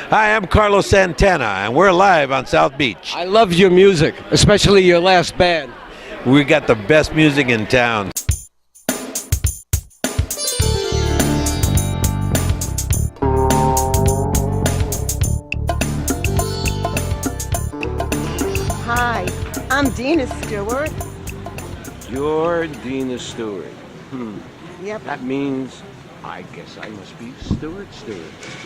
Hi, I'm Carlos Santana, and we're live on South Beach. I love your music, especially your last band. We got the best music in town. Hi, I'm Dina Stewart. You're Dina Stewart. Yep. That means I guess I must be Stewart.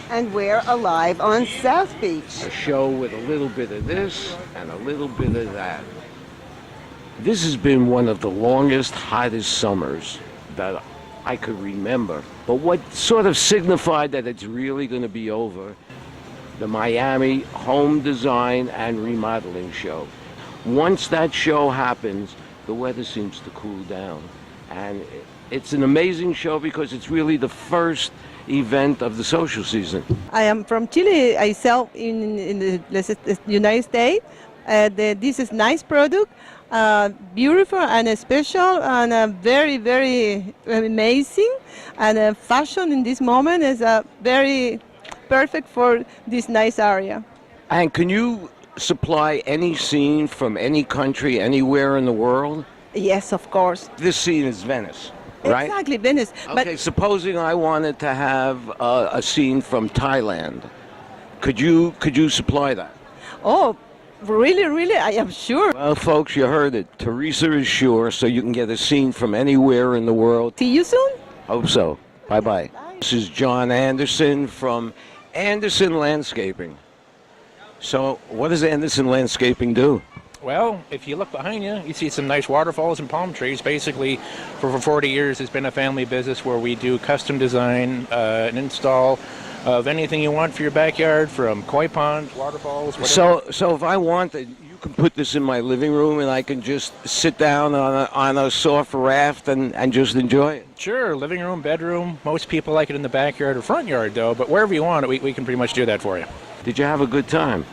And we're alive on South Beach. A show with a little bit of this and a little bit of that. This has been one of the longest, hottest summers that I could remember. But what sort of signified that it's really going to be over? The Miami Home Design and Remodeling Show. Once that show happens, the weather seems to cool down. And it's an amazing show because it's really the first event of the social season. I am from Chile. I sell in the United States. This is nice product, beautiful and special and very, very amazing. And fashion in this moment is very perfect for this nice area. And can you supply any scene from any country, anywhere in the world? Yes, of course. This scene is Venice, right? Exactly, Venice. Okay, supposing I wanted to have a scene from Thailand, could you supply that? Oh, really, I am sure. Well, folks, you heard it. Teresa is sure, so you can get a scene from anywhere in the world. See you soon. Hope so. Bye-bye. This is John Anderson from Anderson Landscaping. So what does Anderson Landscaping do? Well, if you look behind you, you see some nice waterfalls and palm trees. Basically, for 40 years, it's been a family business where we do custom design and install of anything you want for your backyard, from koi ponds, waterfalls, whatever. So if I wanted, you can put this in my living room and I can just sit down on a soft raft and just enjoy it. Sure, living room, bedroom. Most people like it in the backyard or front yard, though, but wherever you want it, we can pretty much do that for you. Did you have a good time?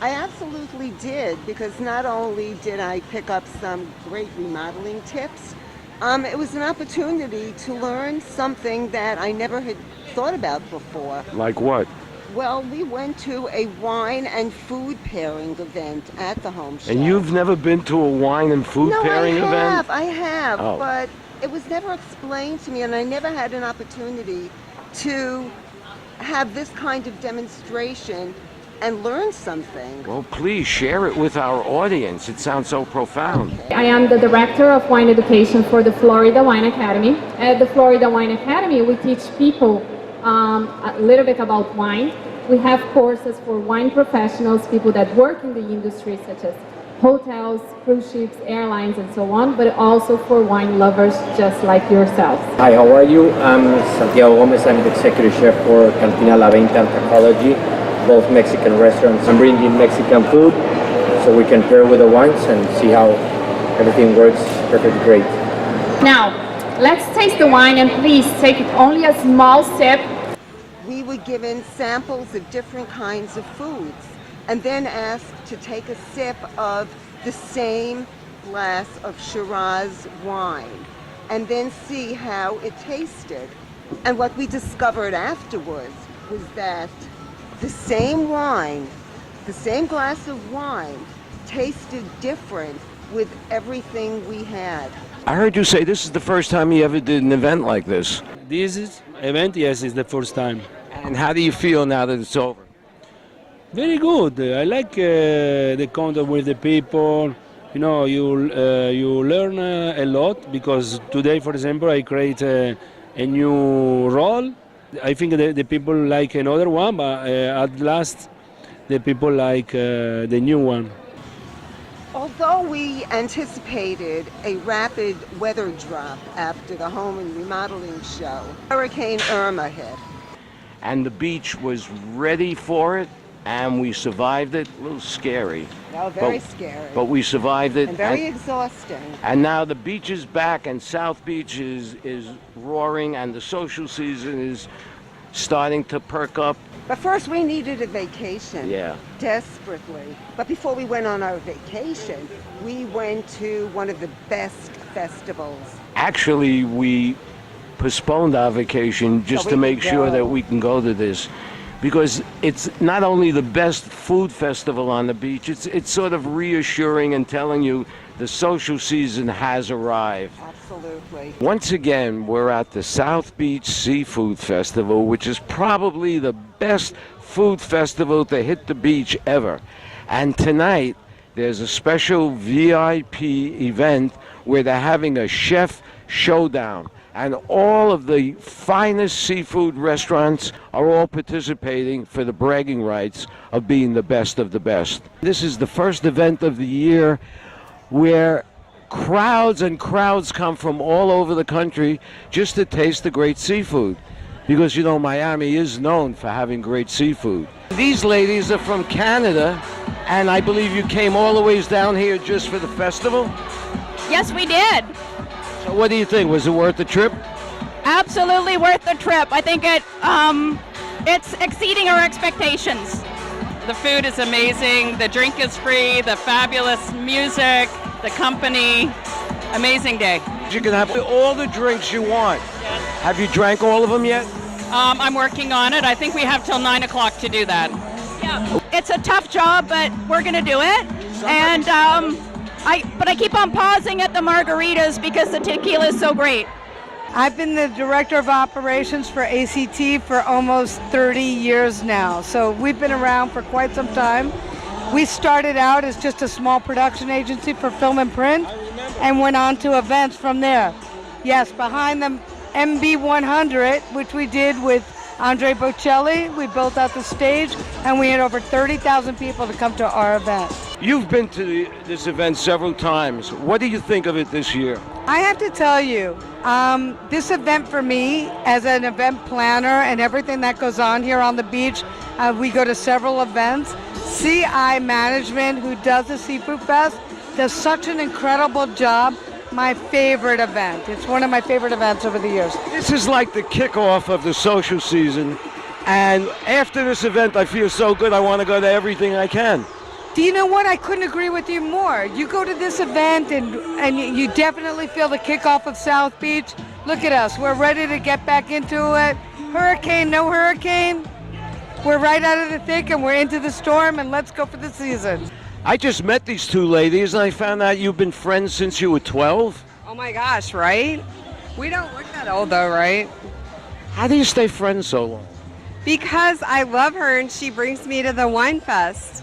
I absolutely did, because not only did I pick up some great remodeling tips, it was an opportunity to learn something that I never had thought about before. Like what? Well, we went to a wine and food pairing event at the home show. And you've never been to a wine and food pairing event? I have, Oh. but it was never explained to me, and I never had an opportunity to have this kind of demonstration and learn something. Well, please share it with our audience. It sounds so profound. Okay. I am the Director of Wine Education for the Florida Wine Academy. At the Florida Wine Academy, we teach people a little bit about wine. We have courses for wine professionals, people that work in the industry, such as hotels, cruise ships, airlines, and so on, but also for wine lovers just like yourselves. Hi, how are you? I'm Santiago Gomez. I'm the Executive Chef for Cantina La Venta and Tacology, both Mexican restaurants. I'm bringing Mexican food so we can pair with the wines and see how everything works perfectly great. Now, let's taste the wine, and please take only a small sip. We were given samples of different kinds of foods and then asked to take a sip of the same glass of Shiraz wine and then see how it tasted. And what we discovered afterwards was that the same wine, the same glass of wine, tasted different with everything we had. I heard you say this is the first time you ever did an event like this. This event, yes, is the first time. And how do you feel now that it's over? Very good. I like the contact with the people. You know, you learn a lot, because today, for example, I create a new role. I think the people like another one, but at last the people like the new one. Although we anticipated a rapid weather drop after the home and remodeling show, Hurricane Irma hit. And the beach was ready for it, and we survived it. A little scary. Oh, very scary. But we survived it. And very exhausting. And now the beach is back, and South Beach is roaring, and the social season is starting to perk up. But first we needed a vacation. Yeah. Desperately. But before we went on our vacation, we went to one of the best festivals. Actually, we postponed our vacation just So to we make could sure go. that we can go to this. because it's not only the best food festival on the beach, it's sort of reassuring and telling you the social season has arrived. Absolutely. Once again, we're at the South Beach Seafood Festival, which is probably the best food festival to hit the beach ever. And tonight, there's a special VIP event where they're having a chef showdown. And all of the finest seafood restaurants are all participating for the bragging rights of being the best of the best. This is the first event of the year where crowds and crowds come from all over the country just to taste the great seafood. Because, you know, Miami is known for having great seafood. These ladies are from Canada, and I believe you came all the ways down here just for the festival? Yes, we did. So what do you think? Was it worth the trip? Absolutely worth the trip. I think it's exceeding our expectations. The food is amazing. The drink is free. The fabulous music, the company. Amazing day. You can have all the drinks you want. Yes. Have you drank all of them yet? I'm working on it. I think we have till 9 o'clock to do that. Yeah, it's a tough job, but we're gonna do it. And I keep on pausing at the margaritas because the tequila is so great. I've been the director of operations for ACT for almost 30 years now. So we've been around for quite some time. We started out as just a small production agency for film and print and went on to events from there. Yes, behind the MB100, which we did with Andre Bocelli, we built out the stage and we had over 30,000 people to come to our event. You've been to this event several times. What do you think of it this year? I have to tell you, this event for me, as an event planner and everything that goes on here on the beach, we go to several events. CI Management, who does the Seafood Fest, does such an incredible job. My favorite event. It's one of my favorite events over the years. This is like the kickoff of the social season. And after this event, I feel so good, I want to go to everything I can. Do you know what? I couldn't agree with you more. You go to this event and you definitely feel the kickoff of South Beach. Look at us. We're ready to get back into it. Hurricane, no hurricane. We're right out of the thick and we're into the storm and let's go for the season. I just met these two ladies and I found out you've been friends since you were 12. Oh my gosh, right? We don't look that old though, right? How do you stay friends so long? Because I love her and she brings me to the Wine Fest.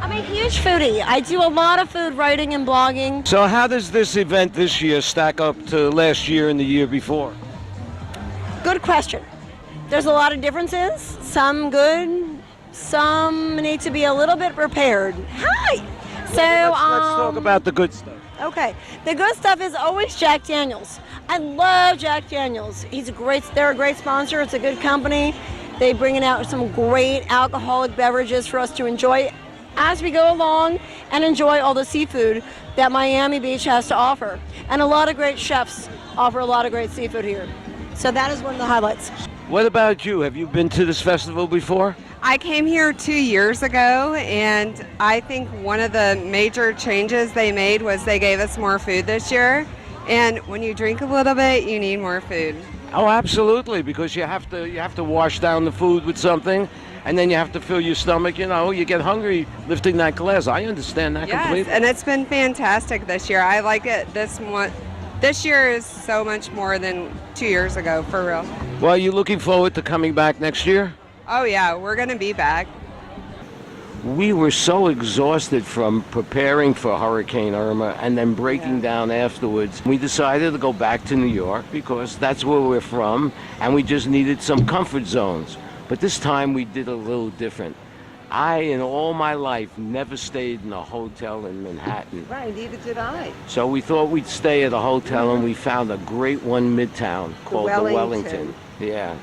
I'm a huge foodie. I do a lot of food writing and blogging. So how does this event this year stack up to last year and the year before? Good question. There's a lot of differences. Some good, some need to be a little bit prepared. Hi! So let's talk about the good stuff. Okay. The good stuff is always Jack Daniels. I love Jack Daniels. They're a great sponsor. It's a good company. They bring out some great alcoholic beverages for us to enjoy as we go along and enjoy all the seafood that Miami Beach has to offer. And a lot of great chefs offer a lot of great seafood here. So that is one of the highlights. What about you? Have you been to this festival before? I came here 2 years ago and I think one of the major changes they made was they gave us more food this year. And when you drink a little bit, you need more food. Oh, absolutely, because you have to wash down the food with something, and then you have to fill your stomach. You know, you get hungry lifting that glass. I understand that completely. Yes, and it's been fantastic this year. I like it. This year is so much more than 2 years ago, for real. Well, are you looking forward to coming back next year? Oh yeah, we're gonna be back. We were so exhausted from preparing for Hurricane Irma and then breaking down afterwards. We decided to go back to New York because that's where we're from, and we just needed some comfort zones. But this time we did a little different. I, in all my life, never stayed in a hotel in Manhattan. Right, neither did I. So we thought we'd stay at a hotel, and we found a great one midtown called the Wellington. Yeah.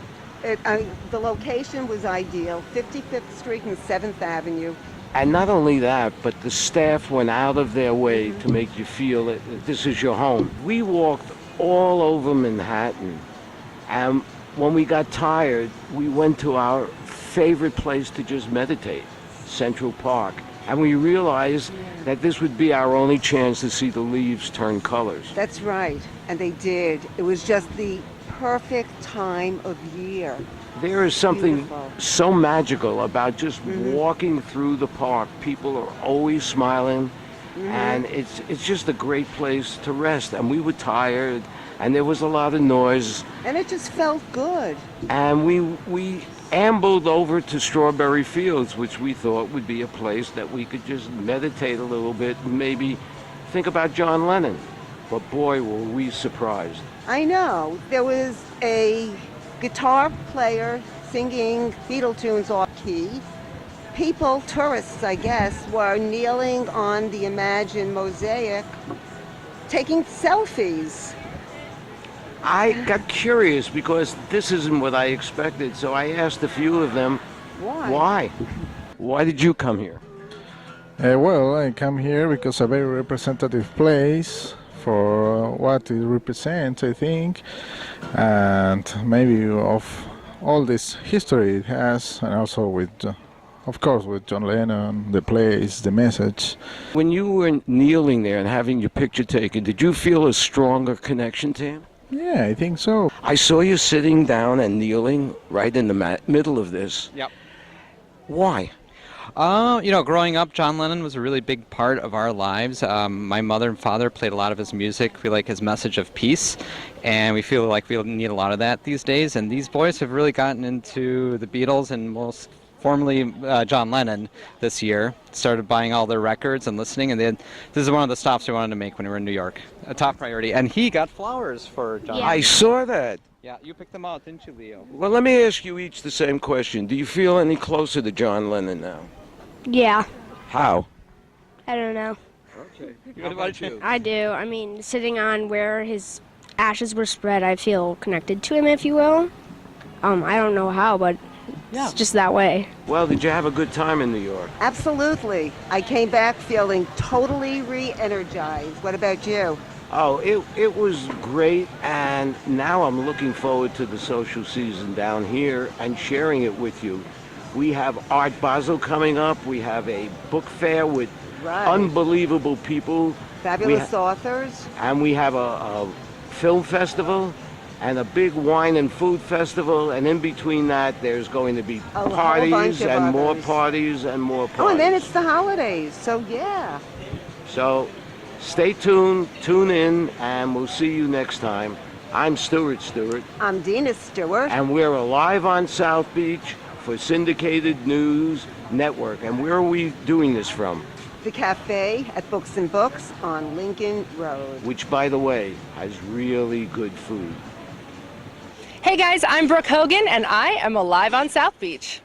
The location was ideal, 55th Street and 7th Avenue. And not only that, but the staff went out of their way to make you feel that this is your home. We walked all over Manhattan, and when we got tired, we went to our favorite place to just meditate, Central Park. And we realized that this would be our only chance to see the leaves turn colors. That's right, and they did. It was just the perfect time of year. There is something Beautiful. so magical about just walking through the park. People are always smiling, and it's just a great place to rest. And we were tired, and there was a lot of noise, And it just felt good. and we ambled over to Strawberry Fields, which we thought would be a place that we could just meditate a little bit and maybe think about John Lennon. But boy, were we surprised. I know. There was a guitar player singing Beatle tunes off key. People, tourists I guess, were kneeling on the Imagine mosaic, taking selfies. I got curious because this isn't what I expected, so I asked a few of them, Why? Why did you come here? Well, I come here because a very representative place for what it represents, I think, and maybe of all this history it has, and also with, of course, with John Lennon, the place, the message. When you were kneeling there and having your picture taken, did you feel a stronger connection to him? Yeah, I think so. I saw you sitting down and kneeling right in the middle of this. Yep. Why? Growing up, John Lennon was a really big part of our lives. My mother and father played a lot of his music. We like his message of peace, and we feel like we need a lot of that these days. And these boys have really gotten into the Beatles and most formerly John Lennon this year. Started buying all their records and listening, and this is one of the stops we wanted to make when we were in New York. A top priority. And he got flowers for John Lennon. I saw that. Yeah, you picked them out, didn't you, Leo? Well, let me ask you each the same question. Do you feel any closer to John Lennon now? Yeah, How? I don't know. Okay. What about you? I do. I mean, sitting on where his ashes were spread, I feel connected to him, if you will. I don't know how, but it's just that way. Well, did you have a good time in New York? Absolutely. I came back feeling totally re-energized. What about you? Oh, it was great, and now I'm looking forward to the social season down here and sharing it with you. We have Art Basel coming up. We have a book fair with unbelievable people. Fabulous authors. And we have a film festival and a big wine and food festival. And in between that, there's going to be parties and more parties and more parties. Oh, and then it's the holidays, so yeah. So stay tuned, tune in, and we'll see you next time. I'm Stuart Stewart. I'm Dina Stewart. And we're live on South Beach for Syndicated News Network. And where are we doing this from? The cafe at Books and Books on Lincoln Road. Which, by the way, has really good food. Hey guys, I'm Brooke Hogan, and I am alive on South Beach.